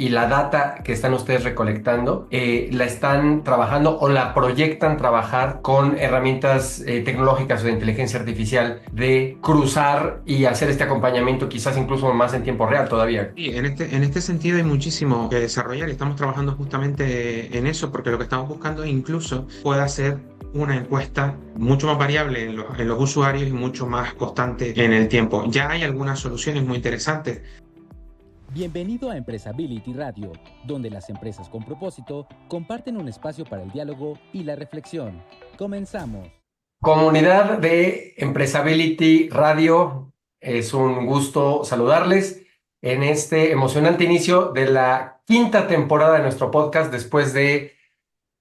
y la data que están ustedes recolectando, la están trabajando o la proyectan trabajar con herramientas tecnológicas o de inteligencia artificial de cruzar y hacer este acompañamiento quizás incluso más en tiempo real todavía? Sí, en este sentido hay muchísimo que desarrollar y estamos trabajando justamente en eso porque lo que estamos buscando es incluso pueda ser una encuesta mucho más variable en los usuarios y mucho más constante en el tiempo. Ya hay algunas soluciones muy interesantes. Bienvenido a Empresability Radio, donde las empresas con propósito comparten un espacio para el diálogo y la reflexión. Comenzamos. Comunidad de Empresability Radio, es un gusto saludarles en este emocionante inicio de la quinta temporada de nuestro podcast después de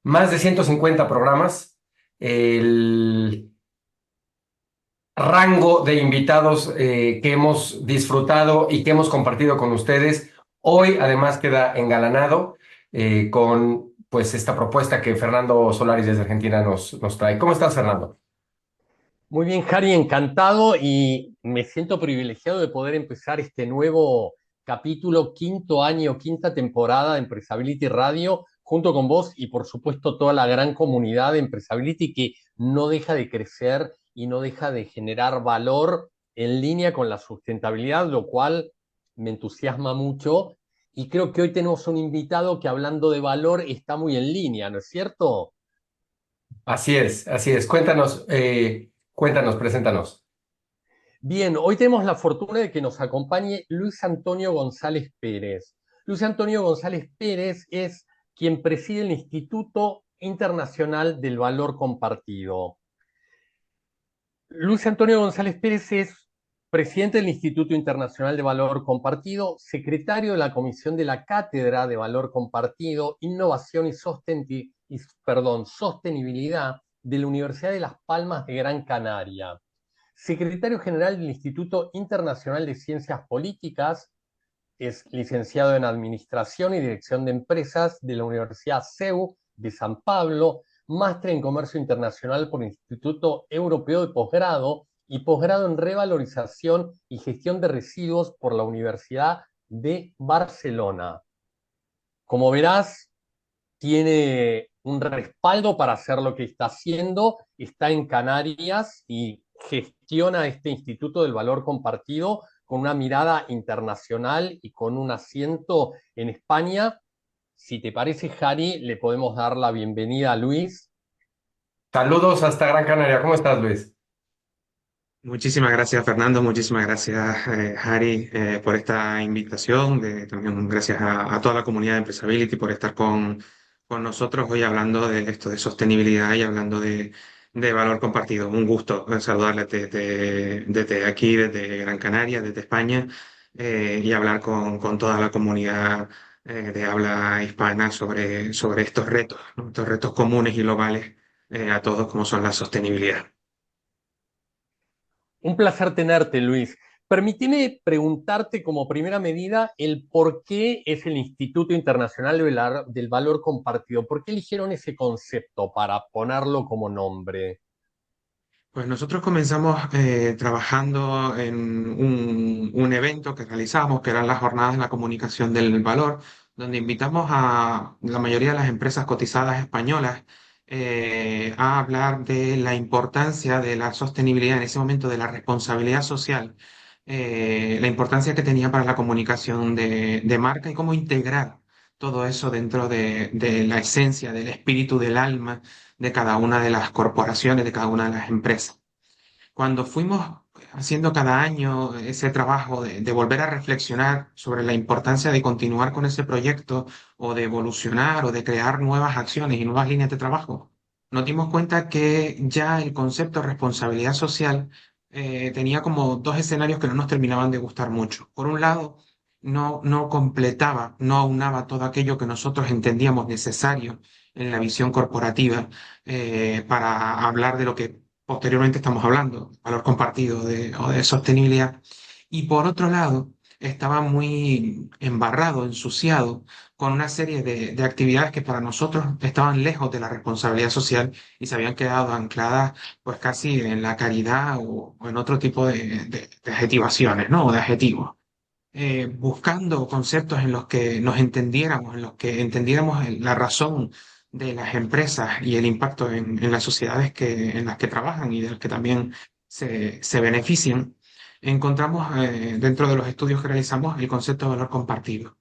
más de 150 programas. El rango de invitados que hemos disfrutado y que hemos compartido con ustedes hoy además queda engalanado con pues esta propuesta que Fernando Solaris desde Argentina nos trae. ¿Cómo estás, Fernando? Muy bien, Harry, encantado y me siento privilegiado de poder empezar este nuevo capítulo, quinto año, quinta temporada de Empresability Radio, junto con vos y por supuesto toda la gran comunidad de Empresability que no deja de crecer y no deja de generar valor en línea con la sustentabilidad, lo cual me entusiasma mucho. Y creo que hoy tenemos un invitado que hablando de valor está muy en línea, ¿no es cierto? Así es, así es. Cuéntanos, preséntanos. Bien, hoy tenemos la fortuna de que nos acompañe Luis Antonio González Pérez. Luis Antonio González Pérez es quien preside el Instituto Internacional del Valor Compartido. Luis Antonio González Pérez es presidente del Instituto Internacional de Valor Compartido, secretario de la Comisión de la Cátedra de Valor Compartido, Innovación y Sostenibilidad de la Universidad de Las Palmas de Gran Canaria, secretario general del Instituto Internacional de Ciencias Políticas, es licenciado en Administración y Dirección de Empresas de la Universidad CEU de San Pablo, máster en Comercio Internacional por el Instituto Europeo de Posgrado y posgrado en Revalorización y Gestión de Residuos por la Universidad de Barcelona. Como verás, tiene un respaldo para hacer lo que está haciendo, está en Canarias y gestiona este Instituto del Valor Compartido con una mirada internacional y con un asiento en España. Si te parece, Jari, le podemos dar la bienvenida a Luis. Saludos hasta Gran Canaria. ¿Cómo estás, Luis? Muchísimas gracias, Fernando. Muchísimas gracias, Harry, por esta invitación. También gracias a toda la comunidad de Empresability por estar con nosotros hoy hablando de esto de sostenibilidad y hablando de valor compartido. Un gusto saludarle desde aquí, desde Gran Canaria, desde España, y hablar con toda la comunidad de habla hispana sobre estos retos, ¿no? Estos retos comunes y globales a todos, como son la sostenibilidad. Un placer tenerte, Luis. Permíteme preguntarte como primera medida el por qué es el Instituto Internacional del Valor Compartido. ¿Por qué eligieron ese concepto para ponerlo como nombre? Pues nosotros comenzamos trabajando en un evento que realizamos, que eran las Jornadas de la Comunicación del Valor, donde invitamos a la mayoría de las empresas cotizadas españolas a hablar de la importancia de la sostenibilidad, en ese momento de la responsabilidad social, la importancia que tenía para la comunicación de marca y cómo integrar todo eso dentro de la esencia, del espíritu, del alma de cada una de las corporaciones, de cada una de las empresas. Cuando fuimos haciendo cada año ese trabajo de volver a reflexionar sobre la importancia de continuar con ese proyecto o de evolucionar o de crear nuevas acciones y nuevas líneas de trabajo, nos dimos cuenta que ya el concepto de responsabilidad social tenía como dos escenarios que no nos terminaban de gustar mucho. Por un lado, no completaba, no aunaba todo aquello que nosotros entendíamos necesario en la visión corporativa para hablar de lo que posteriormente estamos hablando, valor compartido o de sostenibilidad. Y por otro lado, estaba muy embarrado, ensuciado con una serie de actividades que para nosotros estaban lejos de la responsabilidad social y se habían quedado ancladas pues casi en la caridad o en otro tipo de adjetivaciones, ¿no? O de adjetivos. buscando conceptos en los que nos entendiéramos, en los que entendiéramos la razón de las empresas y el impacto en las sociedades en las que trabajan y de las que también se benefician, encontramos dentro de los estudios que realizamos el concepto de valor compartido.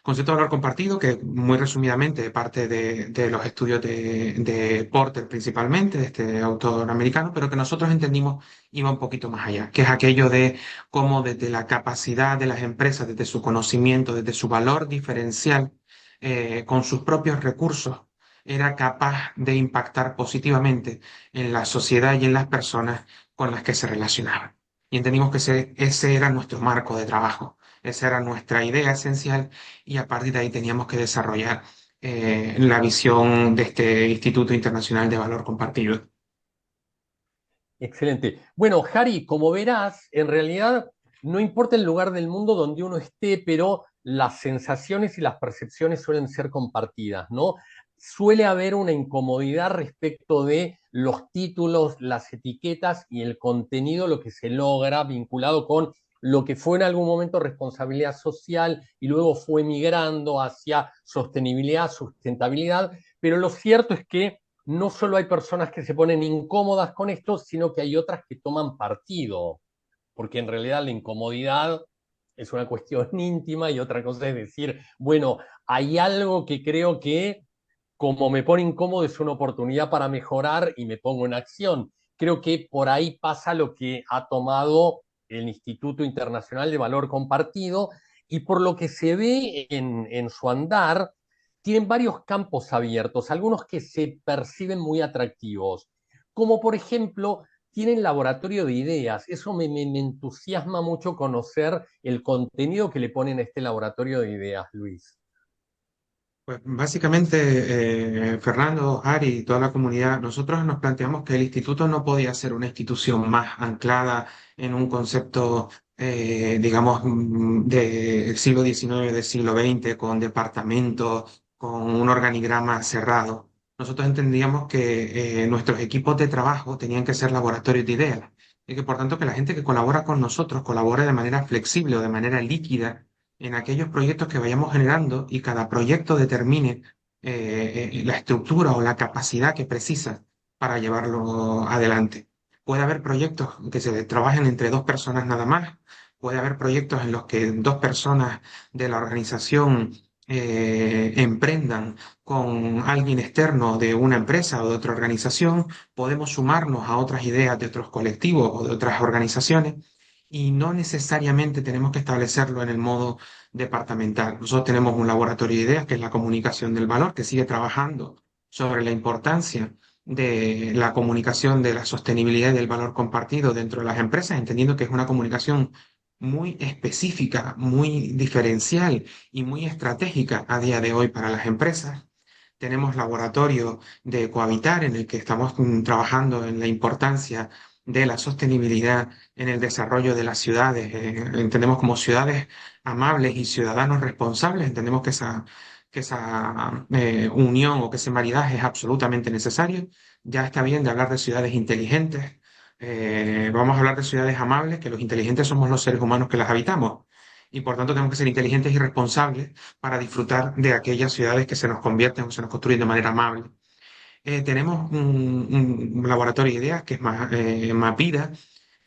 Concepto de valor compartido que muy resumidamente parte de los estudios de Porter principalmente, de este autor americano, pero que nosotros entendimos iba un poquito más allá, que es aquello de cómo desde la capacidad de las empresas, desde su conocimiento, desde su valor diferencial, con sus propios recursos, era capaz de impactar positivamente en la sociedad y en las personas con las que se relacionaban. Y entendimos que ese era nuestro marco de trabajo, esa era nuestra idea esencial y a partir de ahí teníamos que desarrollar la visión de este Instituto Internacional de Valor Compartido. Excelente. Bueno, Harry, como verás, en realidad no importa el lugar del mundo donde uno esté, pero las sensaciones y las percepciones suelen ser compartidas, ¿no? Suele haber una incomodidad respecto de los títulos, las etiquetas y el contenido, lo que se logra vinculado con lo que fue en algún momento responsabilidad social y luego fue migrando hacia sostenibilidad, sustentabilidad, pero lo cierto es que no solo hay personas que se ponen incómodas con esto, sino que hay otras que toman partido, porque en realidad la incomodidad es una cuestión íntima y otra cosa es decir, bueno, hay algo que creo que como me pone incómodo es una oportunidad para mejorar y me pongo en acción. Creo que por ahí pasa lo que ha tomado el Instituto Internacional de Valor Compartido y por lo que se ve en su andar, tienen varios campos abiertos, algunos que se perciben muy atractivos, como por ejemplo tienen laboratorio de ideas. Eso me entusiasma mucho conocer el contenido que le ponen a este laboratorio de ideas, Luis. Pues básicamente, Fernando, Ari y toda la comunidad, nosotros nos planteamos que el instituto no podía ser una institución más anclada en un concepto, digamos, del siglo XIX, del siglo XX, con departamentos, con un organigrama cerrado. Nosotros entendíamos que nuestros equipos de trabajo tenían que ser laboratorios de ideas y que por tanto que la gente que colabora con nosotros colabore de manera flexible o de manera líquida en aquellos proyectos que vayamos generando y cada proyecto determine la estructura o la capacidad que precisa para llevarlo adelante. Puede haber proyectos que se trabajen entre dos personas nada más, puede haber proyectos en los que dos personas de la organización emprendan con alguien externo de una empresa o de otra organización, podemos sumarnos a otras ideas de otros colectivos o de otras organizaciones y no necesariamente tenemos que establecerlo en el modo departamental. Nosotros tenemos un laboratorio de ideas que es la comunicación del valor, que sigue trabajando sobre la importancia de la comunicación de la sostenibilidad y del valor compartido dentro de las empresas, entendiendo que es una comunicación muy específica, muy diferencial y muy estratégica a día de hoy para las empresas. Tenemos laboratorio de Cohabitar en el que estamos trabajando en la importancia de la sostenibilidad en el desarrollo de las ciudades. Entendemos como ciudades amables y ciudadanos responsables, entendemos que esa unión o que ese maridaje es absolutamente necesario. Ya está bien de hablar de ciudades inteligentes. Vamos a hablar de ciudades amables, que los inteligentes somos los seres humanos que las habitamos. Y por tanto tenemos que ser inteligentes y responsables para disfrutar de aquellas ciudades que se nos convierten o se nos construyen de manera amable. Tenemos un laboratorio de ideas que es Mapida,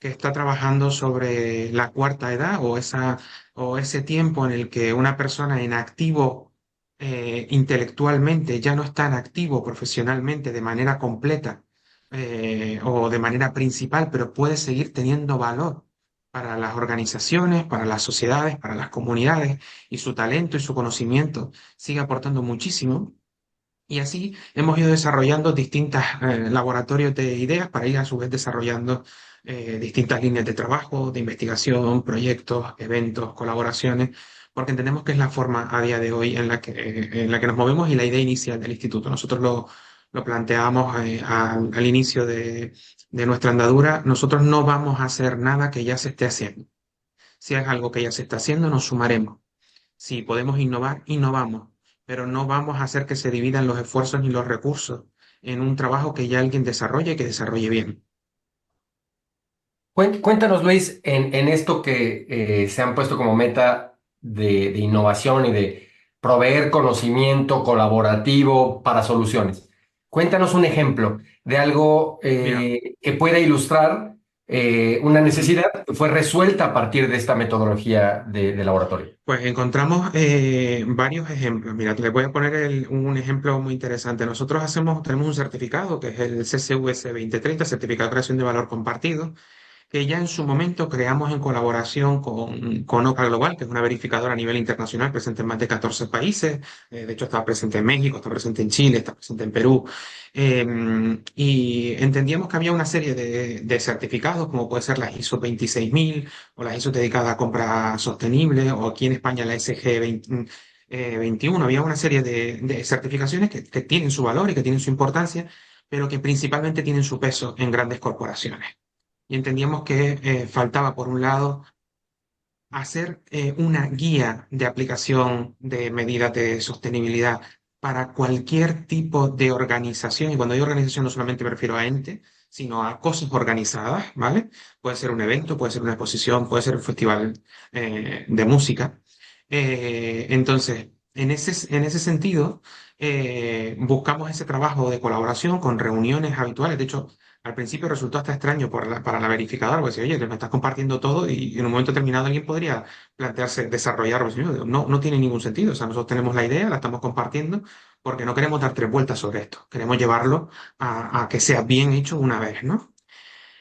que está trabajando sobre la cuarta edad o ese tiempo en el que una persona en activo intelectualmente ya no está en activo profesionalmente de manera completa o de manera principal, pero puede seguir teniendo valor para las organizaciones, para las sociedades, para las comunidades, y su talento y su conocimiento sigue aportando muchísimo. Y así hemos ido desarrollando distintos laboratorios de ideas para ir a su vez desarrollando distintas líneas de trabajo, de investigación, proyectos, eventos, colaboraciones, porque entendemos que es la forma a día de hoy en la que nos movemos y la idea inicial del instituto. Nosotros lo planteamos al inicio de nuestra andadura. Nosotros no vamos a hacer nada que ya se esté haciendo. Si es algo que ya se está haciendo, nos sumaremos. Si podemos innovar, innovamos, pero no vamos a hacer que se dividan los esfuerzos ni los recursos en un trabajo que ya alguien desarrolle y que desarrolle bien. Cuéntanos, Luis, en esto que se han puesto como meta de innovación y de proveer conocimiento colaborativo para soluciones. Cuéntanos un ejemplo de algo Mira, que pueda ilustrar una ujú. necesidad que fue resuelta a partir de esta metodología de laboratorio. Pues encontramos varios ejemplos. Mira, te le voy a poner un ejemplo muy interesante. Nosotros tenemos un certificado que es el CCUS 2030, Certificado de Creación de Valor Compartido, que ya en su momento creamos en colaboración con OCA Global, que es una verificadora a nivel internacional presente en más de 14 países. De hecho, está presente en México, está presente en Chile, está presente en Perú. Y entendíamos que había una serie de certificados, como puede ser la ISO 26000 o la ISO dedicada a compra sostenible, o aquí en España la SG 21. Había una serie de certificaciones que tienen su valor y que tienen su importancia, pero que principalmente tienen su peso en grandes corporaciones y entendíamos que faltaba, por un lado, hacer una guía de aplicación de medidas de sostenibilidad para cualquier tipo de organización, y cuando digo organización no solamente me refiero a ente, sino a cosas organizadas, ¿vale? Puede ser un evento, puede ser una exposición, puede ser un festival de música. Entonces, en ese sentido, buscamos ese trabajo de colaboración con reuniones habituales. De hecho, al principio resultó hasta extraño para la verificadora, porque decía, oye, me estás compartiendo todo y en un momento determinado alguien podría plantearse desarrollarlo. Y yo digo, no, no tiene ningún sentido. O sea, nosotros tenemos la idea, la estamos compartiendo, porque no queremos dar tres vueltas sobre esto. Queremos llevarlo a que sea bien hecho una vez, ¿no?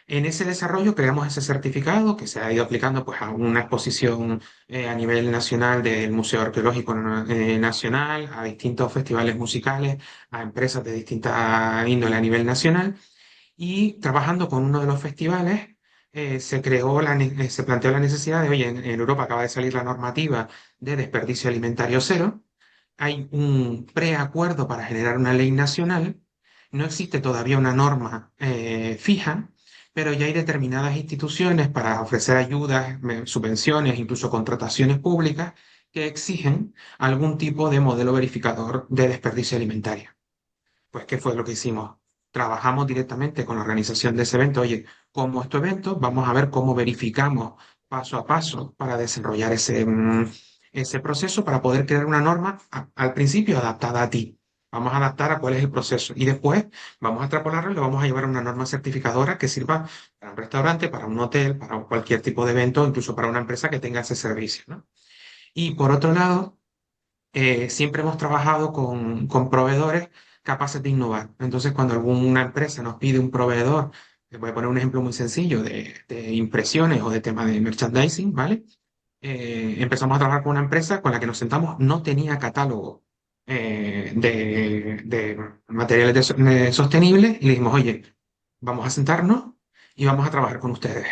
En ese desarrollo creamos ese certificado que se ha ido aplicando pues, a una exposición a nivel nacional del Museo Arqueológico Nacional, a distintos festivales musicales, a empresas de distinta índole a nivel nacional. Y trabajando con uno de los festivales, se planteó la necesidad de, oye, en Europa acaba de salir la normativa de desperdicio alimentario cero, hay un preacuerdo para generar una ley nacional, no existe todavía una norma fija, pero ya hay determinadas instituciones para ofrecer ayudas, subvenciones, incluso contrataciones públicas que exigen algún tipo de modelo verificador de desperdicio alimentario. Pues, ¿qué fue lo que hicimos? Trabajamos directamente con la organización de ese evento. Oye, como este evento, vamos a ver cómo verificamos paso a paso para desarrollar ese proceso para poder crear una norma al principio adaptada a ti. Vamos a adaptar a cuál es el proceso y después vamos a extrapolarlo y lo vamos a llevar a una norma certificadora que sirva para un restaurante, para un hotel, para cualquier tipo de evento, incluso para una empresa que tenga ese servicio, ¿no? Y por otro lado, siempre hemos trabajado con proveedores capaces de innovar. Entonces, cuando alguna empresa nos pide un proveedor, les voy a poner un ejemplo muy sencillo de impresiones o de tema de merchandising, ¿vale? Empezamos a trabajar con una empresa con la que nos sentamos, no tenía catálogo de materiales sostenibles y le dijimos, oye, vamos a sentarnos y vamos a trabajar con ustedes.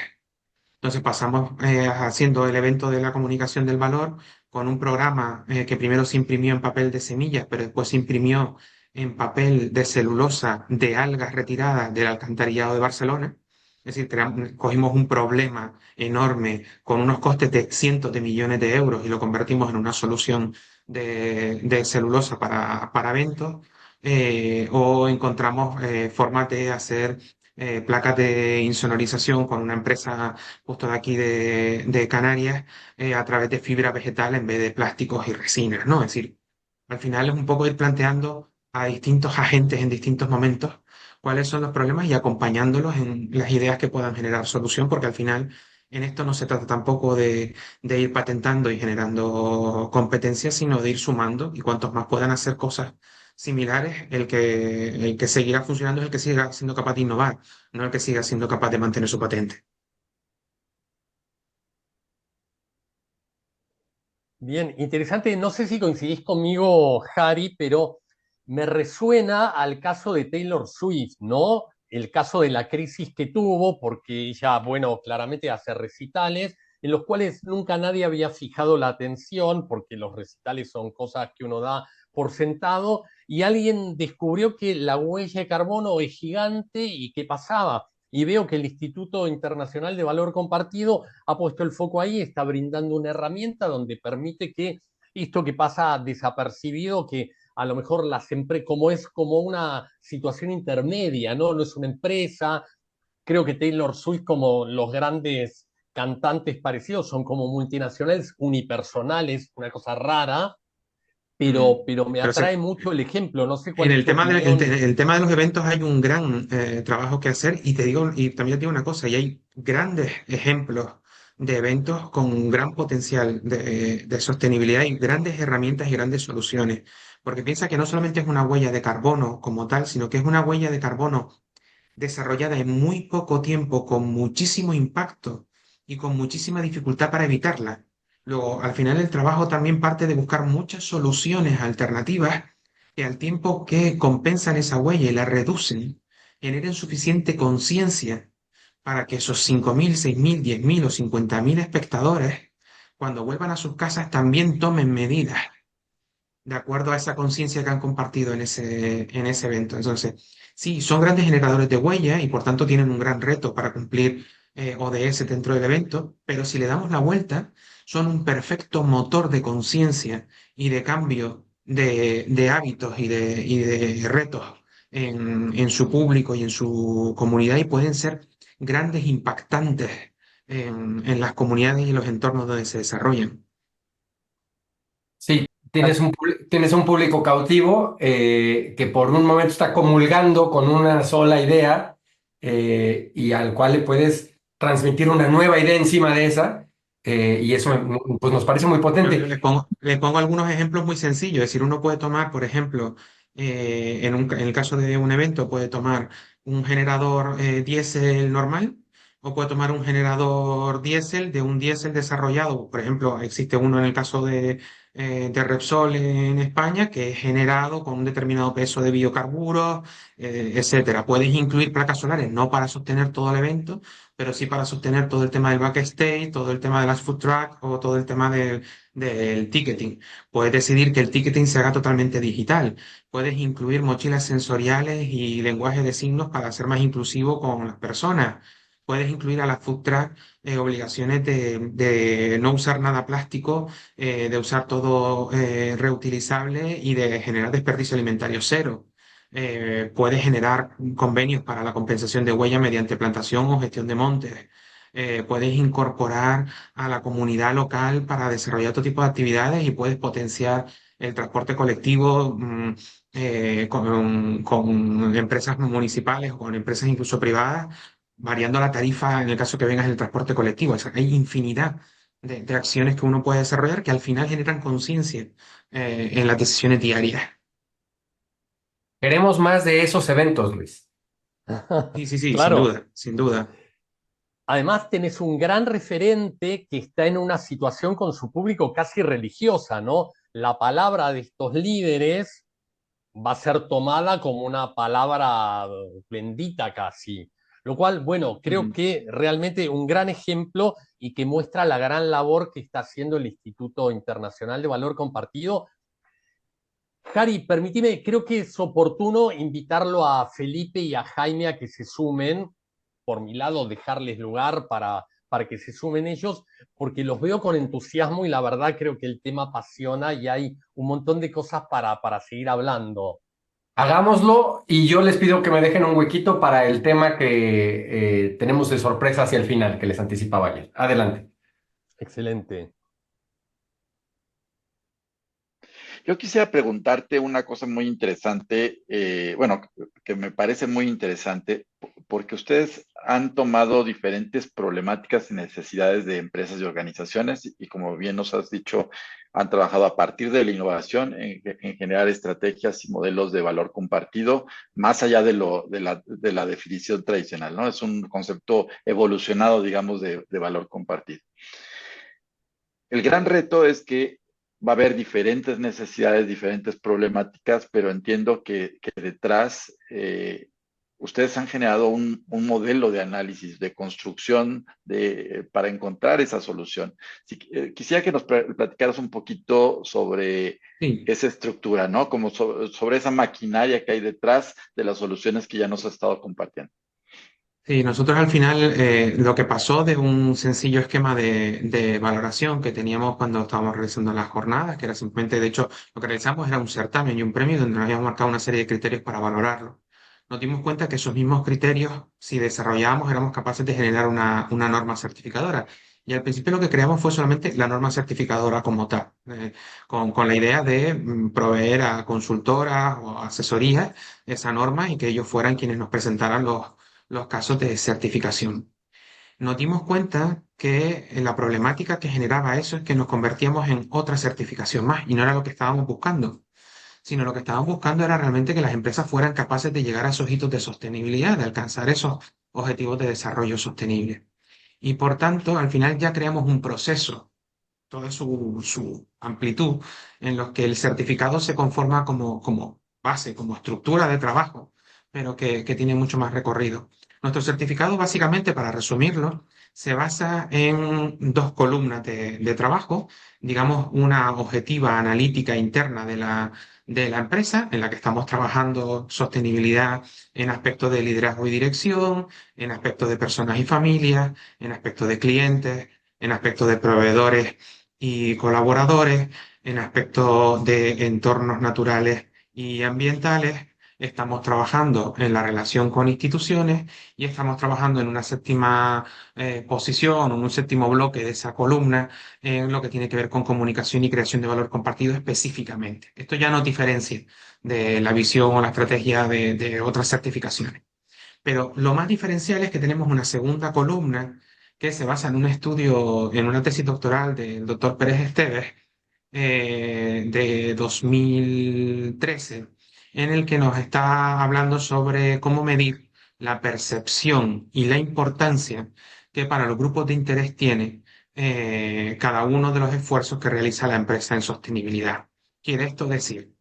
Entonces pasamos haciendo el evento de la comunicación del valor con un programa que primero se imprimió en papel de semillas, pero después se imprimió en papel de celulosa de algas retiradas del alcantarillado de Barcelona. Es decir, cogimos un problema enorme con unos costes de cientos de millones de euros y lo convertimos en una solución de celulosa para eventos. O encontramos formas de hacer placas de insonorización con una empresa justo de aquí de Canarias, a través de fibra vegetal en vez de plásticos y resinas, ¿no? Es decir, al final es un poco ir planteando a distintos agentes en distintos momentos cuáles son los problemas y acompañándolos en las ideas que puedan generar solución, porque al final en esto no se trata tampoco de ir patentando y generando competencias, sino de ir sumando y cuantos más puedan hacer cosas similares, el que seguirá funcionando es el que siga siendo capaz de innovar, no el que siga siendo capaz de mantener su patente. Bien, interesante. No sé si coincidís conmigo, Harry, pero me resuena al caso de Taylor Swift, ¿no? El caso de la crisis que tuvo, porque ella, bueno, claramente hace recitales en los cuales nunca nadie había fijado la atención, porque los recitales son cosas que uno da por sentado, y alguien descubrió que la huella de carbono es gigante y qué pasaba. Y veo que el Instituto Internacional de Valor Compartido ha puesto el foco ahí, está brindando una herramienta donde permite que esto que pasa desapercibido, que a lo mejor las empresas, como es como una situación intermedia, ¿no? No es una empresa, creo que Taylor Swift, como los grandes cantantes parecidos, son como multinacionales unipersonales, una cosa rara, Mm. pero me Pero atrae mucho el ejemplo. No sé cuál en es el tu tema opinión. el tema de los eventos hay un gran trabajo que hacer y te digo, y también te digo una cosa, y hay grandes ejemplos de eventos con un gran potencial de sostenibilidad y grandes herramientas y grandes soluciones. Porque piensa que no solamente es una huella de carbono como tal, sino que es una huella de carbono desarrollada en muy poco tiempo, con muchísimo impacto y con muchísima dificultad para evitarla. Luego, al final el trabajo también parte de buscar muchas soluciones alternativas que al tiempo que compensan esa huella y la reducen, generen suficiente conciencia para que esos 5.000, 6.000, 10.000 o 50.000 espectadores, cuando vuelvan a sus casas, también tomen medidas de acuerdo a esa conciencia que han compartido en ese evento. Entonces, sí, son grandes generadores de huella y por tanto tienen un gran reto para cumplir ODS dentro del evento, pero si le damos la vuelta, son un perfecto motor de conciencia y de cambio de hábitos y de retos en su público y en su comunidad y pueden ser grandes impactantes en las comunidades y los entornos donde se desarrollan. Sí, tienes un público cautivo que por un momento está comulgando con una sola idea y al cual le puedes transmitir una nueva idea encima de esa y eso pues, nos parece muy potente. Les pongo algunos ejemplos muy sencillos. Es decir, uno puede tomar, por ejemplo, en el caso de un evento, puede tomar un generador diésel normal o puede tomar un generador diésel de un diésel desarrollado. Por ejemplo, existe uno en el caso de Repsol en España que es generado con un determinado peso de biocarburos, etcétera. Puedes incluir placas solares, no para sostener todo el evento, pero sí para sostener todo el tema del backstage, todo el tema de las food trucks o todo el tema del ticketing. Puedes decidir que el ticketing se haga totalmente digital. Puedes incluir mochilas sensoriales y lenguaje de signos para ser más inclusivo con las personas. Puedes incluir a las food truck obligaciones de no usar nada plástico, de usar todo reutilizable y de generar desperdicio alimentario cero. Puedes generar convenios para la compensación de huella mediante plantación o gestión de montes. Puedes incorporar a la comunidad local para desarrollar otro tipo de actividades y puedes potenciar el transporte colectivo con empresas municipales o con empresas incluso privadas, variando la tarifa en el caso que vengas en el transporte colectivo. O sea, hay infinidad de acciones que uno puede desarrollar que al final generan conciencia en las decisiones diarias. Queremos más de esos eventos, Luis. Sí, sí, sí, sin Claro. duda, sin duda. Además, tenés un gran referente que está en una situación con su público casi religiosa, ¿no? La palabra de estos líderes va a ser tomada como una palabra bendita casi. Lo cual, bueno, creo Ujú. que realmente un gran ejemplo y que muestra la gran labor que está haciendo el Instituto Internacional de Valor Compartido. Jari, permíteme, creo que es oportuno invitarlo a Felipe y a Jaime a que se sumen. Por mi lado, dejarles lugar para que se sumen ellos, porque los veo con entusiasmo y la verdad creo que el tema apasiona y hay un montón de cosas para seguir hablando. Hagámoslo y yo les pido que me dejen un huequito para el tema que tenemos de sorpresa hacia el final, que les anticipaba ayer. Adelante. Excelente. Yo quisiera preguntarte una cosa muy interesante, bueno, que me parece muy interesante, porque ustedes han tomado diferentes problemáticas y necesidades de empresas y organizaciones y como bien nos has dicho, han trabajado a partir de la innovación en generar estrategias y modelos de valor compartido, más allá de la definición tradicional, ¿no? Es un concepto evolucionado, digamos, de valor compartido. El gran reto es que va a haber diferentes necesidades, diferentes problemáticas, pero entiendo que detrás ustedes han generado un modelo de análisis, de construcción para encontrar esa solución. Quisiera que nos platicaras un poquito sobre Sí. esa estructura, ¿no? Como sobre esa maquinaria que hay detrás de las soluciones que ya nos has estado compartiendo. Sí, nosotros al final lo que pasó de un sencillo esquema de valoración que teníamos cuando estábamos realizando las jornadas, que era simplemente, de hecho, lo que realizamos era un certamen y un premio donde nos habíamos marcado una serie de criterios para valorarlo. nos dimos cuenta que esos mismos criterios, si desarrollábamos, éramos capaces de generar una norma certificadora. Y al principio lo que creamos fue solamente la norma certificadora como tal, con la idea de proveer a consultoras o asesorías esa norma y que ellos fueran quienes nos presentaran los casos de certificación. Nos dimos cuenta que la problemática que generaba eso es que nos convertíamos en otra certificación más y no era lo que estábamos buscando, sino lo que estábamos buscando era realmente que las empresas fueran capaces de llegar a esos hitos de sostenibilidad, de alcanzar esos objetivos de desarrollo sostenible. Y por tanto, al final ya creamos un proceso, toda su amplitud, en los que el certificado se conforma como base, como estructura de trabajo, pero que tiene mucho más recorrido. Nuestro certificado, básicamente, para resumirlo, se basa en dos columnas de trabajo, digamos, una objetiva analítica interna de la empresa, en la que estamos trabajando sostenibilidad en aspectos de liderazgo y dirección, en aspectos de personas y familias, en aspectos de clientes, en aspectos de proveedores y colaboradores, en aspectos de entornos naturales y ambientales. Estamos trabajando en la relación con instituciones y estamos trabajando en una séptima posición, en un séptimo bloque de esa columna, en lo que tiene que ver con comunicación y creación de valor compartido específicamente. Esto ya nos diferencia de la visión o la estrategia de otras certificaciones. Pero lo más diferencial es que tenemos una segunda columna que se basa en un estudio, en una tesis doctoral del doctor Pérez Esteves, de 2013, en el que nos está hablando sobre cómo medir la percepción y la importancia que para los grupos de interés tiene cada uno de los esfuerzos que realiza la empresa en sostenibilidad. Quiere esto decir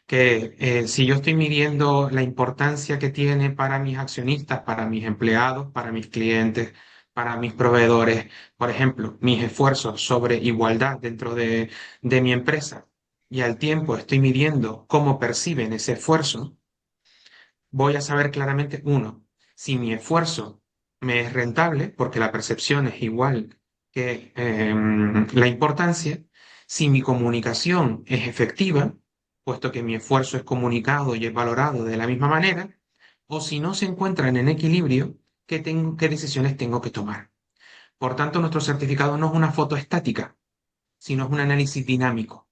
que si yo estoy midiendo la importancia que tiene para mis accionistas, para mis empleados, para mis clientes, para mis proveedores, por ejemplo, mis esfuerzos sobre igualdad dentro de mi empresa, y al tiempo estoy midiendo cómo perciben ese esfuerzo, voy a saber claramente, uno, si mi esfuerzo me es rentable, porque la percepción es igual que la importancia, si mi comunicación es efectiva, puesto que mi esfuerzo es comunicado y es valorado de la misma manera, o si no se encuentran en equilibrio, qué decisiones tengo que tomar. Por tanto, nuestro certificado no es una foto estática, sino es un análisis dinámico.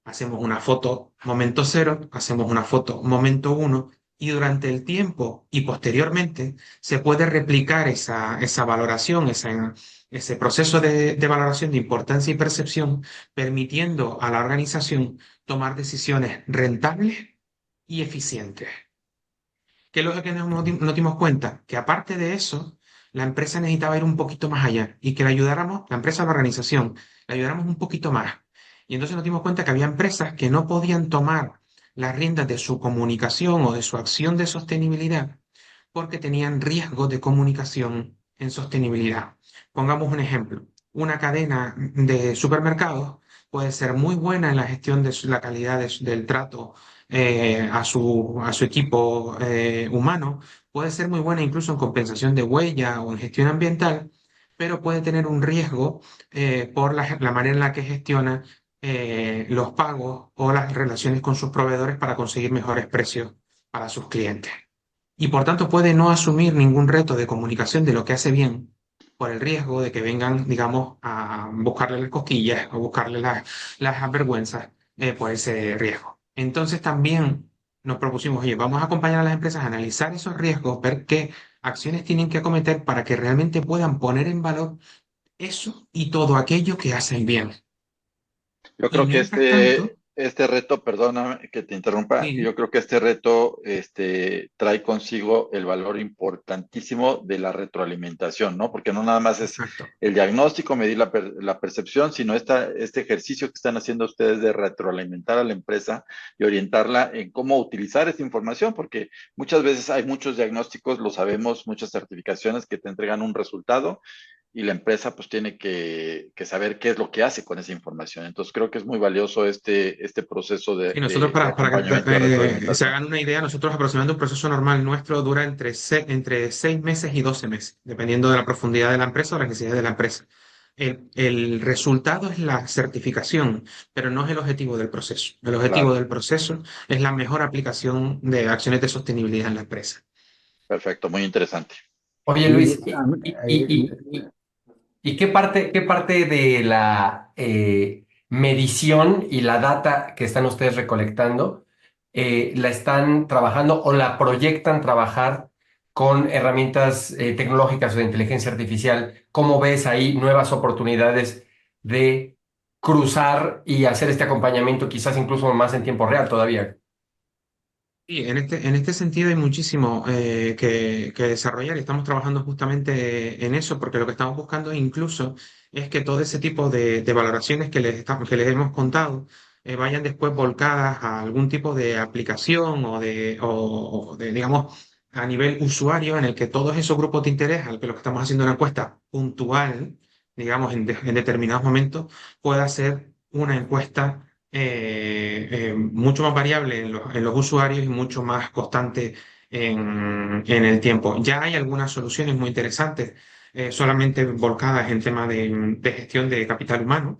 Hacemos una foto momento cero, hacemos una foto momento uno, y durante el tiempo y posteriormente se puede replicar esa valoración, ese proceso de valoración de importancia y percepción, permitiendo a la organización tomar decisiones rentables y eficientes. ¿Qué es lo que nos dimos cuenta? Que aparte de eso, la empresa necesitaba ir un poquito más allá y que le ayudáramos, la empresa o la organización, le ayudáramos un poquito más. Y entonces nos dimos cuenta que había empresas que no podían tomar las riendas de su comunicación o de su acción de sostenibilidad porque tenían riesgo de comunicación en sostenibilidad. Pongamos un ejemplo. Una cadena de supermercados puede ser muy buena en la gestión de la calidad del trato a su equipo humano, puede ser muy buena incluso en compensación de huella o en gestión ambiental, pero puede tener un riesgo por la manera en la que gestiona los pagos o las relaciones con sus proveedores para conseguir mejores precios para sus clientes. Y por tanto puede no asumir ningún reto de comunicación de lo que hace bien por el riesgo de que vengan, digamos, a buscarle las cosquillas o buscarle las vergüenzas por ese riesgo. Entonces también nos propusimos, oye, vamos a acompañar a las empresas a analizar esos riesgos, ver qué acciones tienen que acometer para que realmente puedan poner en valor eso y todo aquello que hacen bien. Yo Y creo que mientras tanto, este reto, perdóname que te interrumpa, sí, yo creo que este reto trae consigo el valor importantísimo de la retroalimentación, ¿no? Porque no nada más es exacto. el diagnóstico, medir la percepción, sino este ejercicio que están haciendo ustedes de retroalimentar a la empresa y orientarla en cómo utilizar esta información, porque muchas veces hay muchos diagnósticos, lo sabemos, muchas certificaciones que te entregan un resultado y la empresa pues tiene que saber qué es lo que hace con esa información. Entonces creo que es muy valioso este proceso Sí, nosotros de para que acompañamiento de se retroalimentación. hagan una idea, nosotros aproximadamente un proceso normal nuestro dura entre 6 meses y 12 meses, dependiendo de la profundidad de la empresa o las necesidades de la empresa. el resultado es la certificación, pero no es el objetivo del proceso. El objetivo Claro, del proceso es la mejor aplicación de acciones de sostenibilidad en la empresa. perfecto, muy interesante. Oye, Sí, Luis, ¿y qué parte de la medición y la data que están ustedes recolectando la están trabajando o la proyectan trabajar con herramientas tecnológicas o de inteligencia artificial? ¿Cómo ves ahí nuevas oportunidades de cruzar y hacer este acompañamiento quizás incluso más en tiempo real todavía? Sí, en este sentido hay muchísimo que desarrollar y estamos trabajando justamente en eso porque lo que estamos buscando incluso es que todo ese tipo de valoraciones que les hemos contado vayan después volcadas a algún tipo de aplicación o de, digamos, a nivel usuario en el que todos esos grupos de interés, al que lo que estamos haciendo una encuesta puntual, digamos, en determinados momentos, pueda ser una encuesta mucho más variable en los usuarios y mucho más constante en el tiempo. Ya hay algunas soluciones muy interesantes, solamente volcadas en temas de gestión de capital humano,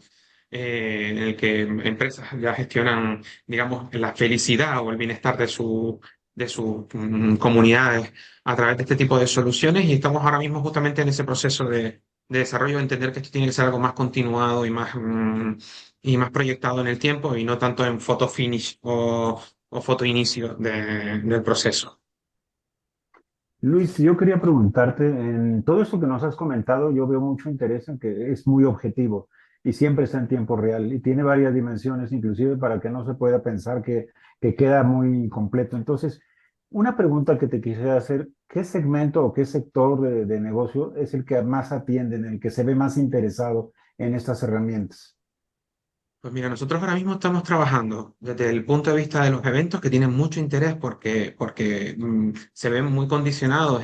en el que empresas ya gestionan, digamos, la felicidad o el bienestar de sus comunidades a través de este tipo de soluciones y estamos ahora mismo justamente en ese proceso de desarrollo, de entender que esto tiene que ser algo más continuado y más proyectado en el tiempo y no tanto en foto finish o foto inicio del proceso. Luis, yo quería preguntarte, en todo esto que nos has comentado, yo veo mucho interés en que es muy objetivo y siempre está en tiempo real y tiene varias dimensiones, inclusive para que no se pueda pensar que queda muy completo. Entonces, una pregunta que te quisiera hacer, ¿qué segmento o qué sector de negocio es el que más atiende, en el que se ve más interesado en estas herramientas? Pues mira, nosotros ahora mismo estamos trabajando desde el punto de vista de los eventos que tienen mucho interés porque se ven muy condicionados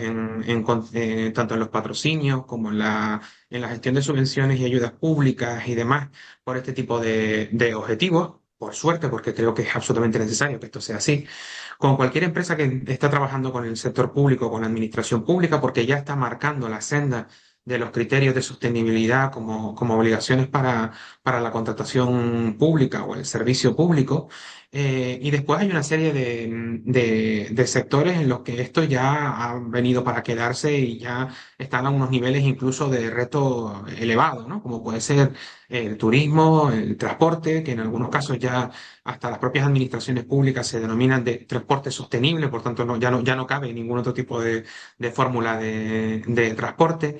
tanto en los patrocinios como en la gestión de subvenciones y ayudas públicas y demás por este tipo de objetivos. Por suerte, porque creo que es absolutamente necesario que esto sea así. Con cualquier empresa que está trabajando con el sector público, con la administración pública, porque ya está marcando la senda de los criterios de sostenibilidad como obligaciones para la contratación pública o el servicio público. Y después hay una serie de sectores en los que esto ya ha venido para quedarse y ya están a unos niveles incluso de reto elevado, ¿no? Como puede ser el turismo, el transporte, que en algunos casos ya hasta las propias administraciones públicas se denominan de transporte sostenible, por tanto ya no cabe ningún otro tipo de fórmula de transporte.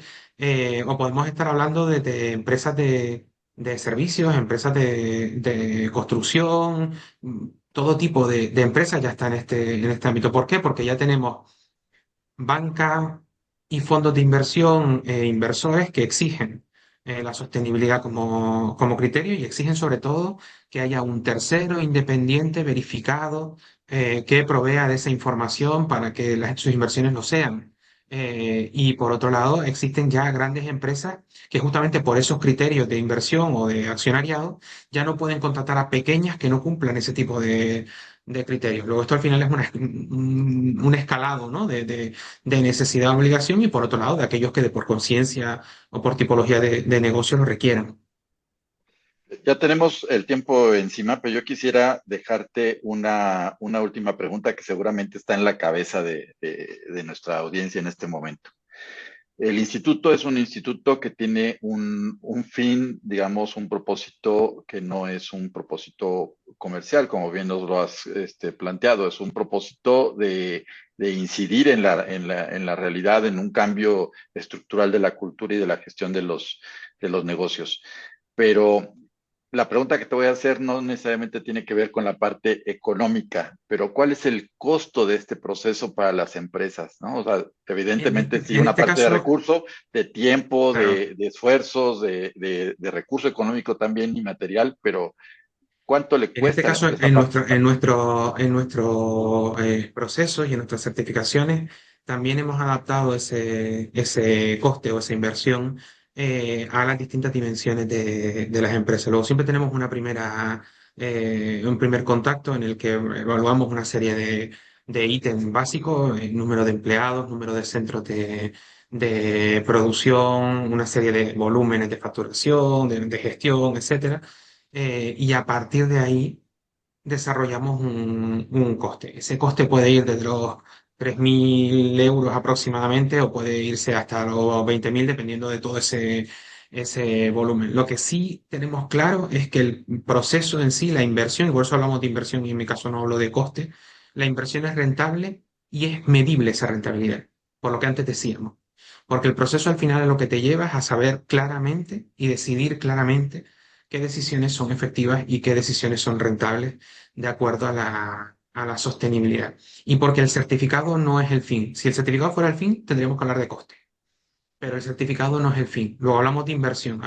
O podemos estar hablando de empresas de servicios, empresas de construcción, todo tipo de empresas ya está en este ámbito. ¿Por qué? Porque ya tenemos banca y fondos de inversión e inversores que exigen la sostenibilidad como criterio y exigen sobre todo que haya un tercero independiente verificado que provea de esa información para que sus inversiones lo sean. Y por otro lado, existen ya grandes empresas que justamente por esos criterios de inversión o de accionariado ya no pueden contratar a pequeñas que no cumplan ese tipo de criterios. Luego esto al final es un escalado, ¿no? De necesidad, obligación y por otro lado de aquellos que de por conciencia o por tipología de negocio lo requieran. Ya tenemos el tiempo encima, pero yo quisiera dejarte una última pregunta que seguramente está en la cabeza de nuestra audiencia en este momento. El instituto es un instituto que tiene un fin, digamos, un propósito que no es un propósito comercial, como bien nos lo has planteado, es un propósito de incidir en la realidad, en un cambio estructural de la cultura y de la gestión de los negocios. Pero la pregunta que te voy a hacer no necesariamente tiene que ver con la parte económica, pero ¿cuál es el costo de este proceso para las empresas? ¿No? O sea, evidentemente sí, En una este parte de caso, recurso, de tiempo, claro, de esfuerzos, de recurso económico también y material, pero ¿cuánto le en este cuesta a la caso empresa participar? en nuestro procesos y en nuestras certificaciones también hemos adaptado ese coste o esa inversión a las distintas dimensiones de las empresas. Luego siempre tenemos un primer contacto en el que evaluamos una serie de ítems básicos, número de empleados, número de centros de producción, una serie de volúmenes de facturación, de gestión, etcétera. Y a partir de ahí desarrollamos un coste. Ese coste puede ir desde los 3.000 euros aproximadamente o puede irse hasta los 20.000 dependiendo de todo ese volumen. Lo que sí tenemos claro es que el proceso en sí, la inversión, y por eso hablamos de inversión y en mi caso no hablo de coste, la inversión es rentable y es medible esa rentabilidad, por lo que antes decíamos. Porque el proceso al final es lo que te lleva a saber claramente y decidir claramente qué decisiones son efectivas y qué decisiones son rentables de acuerdo a la sostenibilidad. Y porque el certificado no es el fin. Si el certificado fuera el fin, tendríamos que hablar de coste. Pero el certificado no es el fin. Luego hablamos de inversión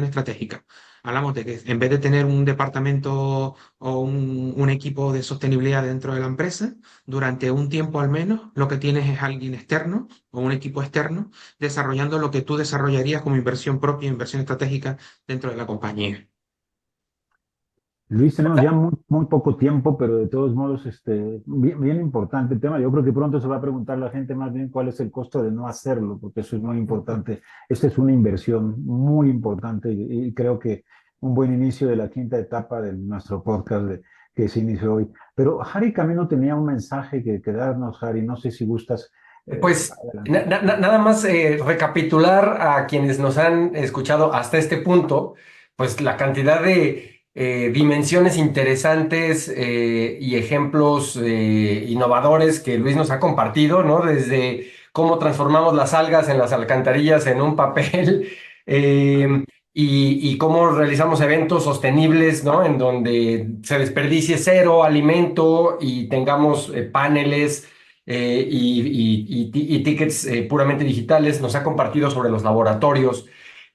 estratégica. Hablamos de que en vez de tener un departamento o un equipo de sostenibilidad dentro de la empresa, durante un tiempo al menos, lo que tienes es alguien externo o un equipo externo desarrollando lo que tú desarrollarías como inversión propia, inversión estratégica dentro de la compañía. Luis, tenemos ya muy poco tiempo, pero de todos modos, bien importante el tema. Yo creo que pronto se va a preguntar la gente más bien cuál es el costo de no hacerlo, porque eso es muy importante. Esta es una inversión muy importante y creo que un buen inicio de la quinta etapa de nuestro podcast que se inició hoy. Pero Harry Camino tenía un mensaje que darnos, Harry. No sé si gustas. Pues Adelante. nada más recapitular a quienes nos han escuchado hasta este punto, pues la cantidad de dimensiones interesantes y ejemplos innovadores que Luis nos ha compartido, ¿no? Desde cómo transformamos las algas en las alcantarillas en un papel y cómo realizamos eventos sostenibles, ¿no? En donde se desperdicie cero alimento y tengamos paneles y tickets puramente digitales. Nos ha compartido sobre los laboratorios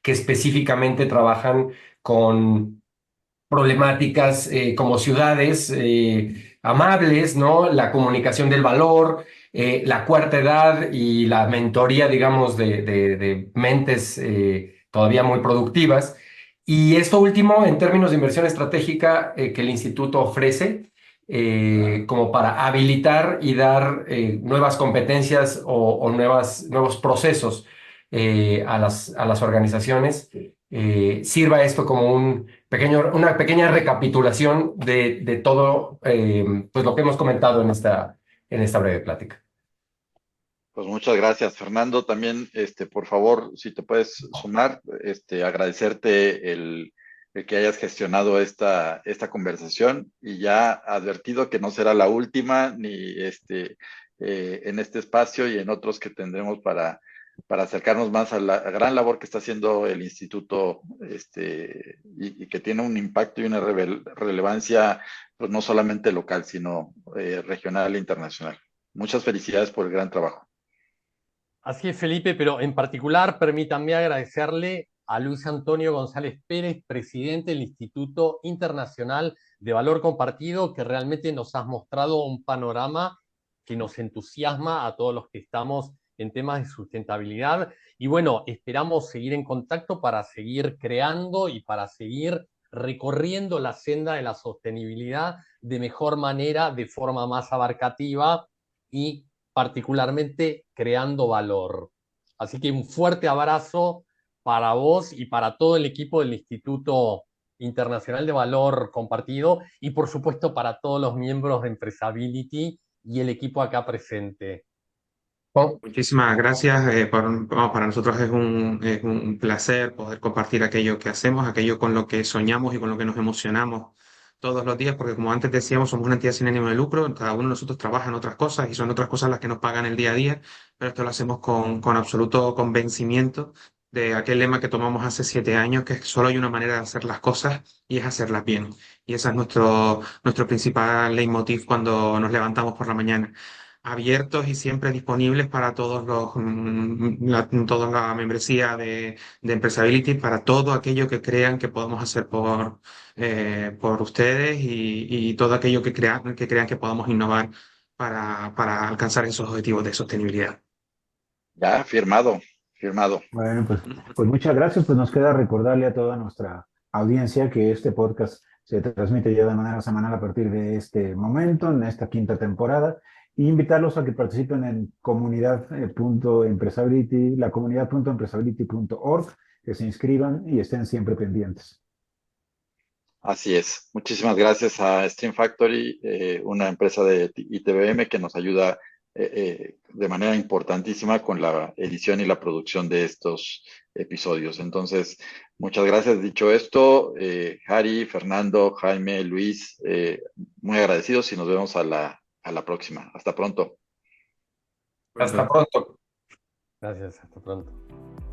que específicamente trabajan con problemáticas como ciudades amables, ¿no? La comunicación del valor, la cuarta edad y la mentoría, digamos, de mentes todavía muy productivas. Y esto último, en términos de inversión estratégica que el instituto ofrece, como para habilitar y dar nuevas competencias o nuevos procesos a las organizaciones, sirva esto como una pequeña recapitulación de todo pues lo que hemos comentado en esta breve plática. Pues muchas gracias, Fernando. También, por favor, si te puedes sumar, agradecerte el que hayas gestionado esta conversación y ya advertido que no será la última ni en este espacio y en otros que tendremos para acercarnos más a la gran labor que está haciendo el instituto y que tiene un impacto y una relevancia pues no solamente local, sino regional e internacional. Muchas felicidades por el gran trabajo. Así es, Felipe, pero en particular permítanme agradecerle a Luis Antonio González Pérez, presidente del Instituto Internacional de Valor Compartido, que realmente nos has mostrado un panorama que nos entusiasma a todos los que estamos en temas de sustentabilidad. Y bueno, esperamos seguir en contacto para seguir creando y para seguir recorriendo la senda de la sostenibilidad de mejor manera, de forma más abarcativa y particularmente creando valor. Así que un fuerte abrazo para vos y para todo el equipo del Instituto Internacional de Valor Compartido y por supuesto para todos los miembros de Empresability y el equipo acá presente. Bueno, Muchísimas gracias. Para nosotros es un placer poder compartir aquello que hacemos, aquello con lo que soñamos y con lo que nos emocionamos todos los días, porque como antes decíamos, somos una entidad sin ánimo de lucro, cada uno de nosotros trabaja en otras cosas y son otras cosas las que nos pagan el día a día, pero esto lo hacemos con absoluto convencimiento de aquel lema que tomamos hace 7 años, que solo hay una manera de hacer las cosas y es hacerlas bien. Y ese es nuestro principal leitmotiv cuando nos levantamos por la mañana, abiertos y siempre disponibles para toda la membresía de Empresability, para todo aquello que crean que podemos hacer por ustedes y todo aquello que crean que podamos innovar para alcanzar esos objetivos de sostenibilidad. Ya, firmado, firmado. Bueno, pues muchas gracias. Pues nos queda recordarle a toda nuestra audiencia que este podcast se transmite ya de manera semanal a partir de este momento, en esta quinta temporada. y invitarlos a que participen en comunidad.empresability, la comunidad.empresability.org, que se inscriban y estén siempre pendientes. Así es. Muchísimas gracias a Stream Factory, una empresa de ITBM que nos ayuda de manera importantísima con la edición y la producción de estos episodios. Entonces, muchas gracias. Dicho esto, Harry, Fernando, Jaime, Luis, muy agradecidos y nos vemos a la próxima. Hasta pronto. Hasta pronto. Gracias, hasta pronto.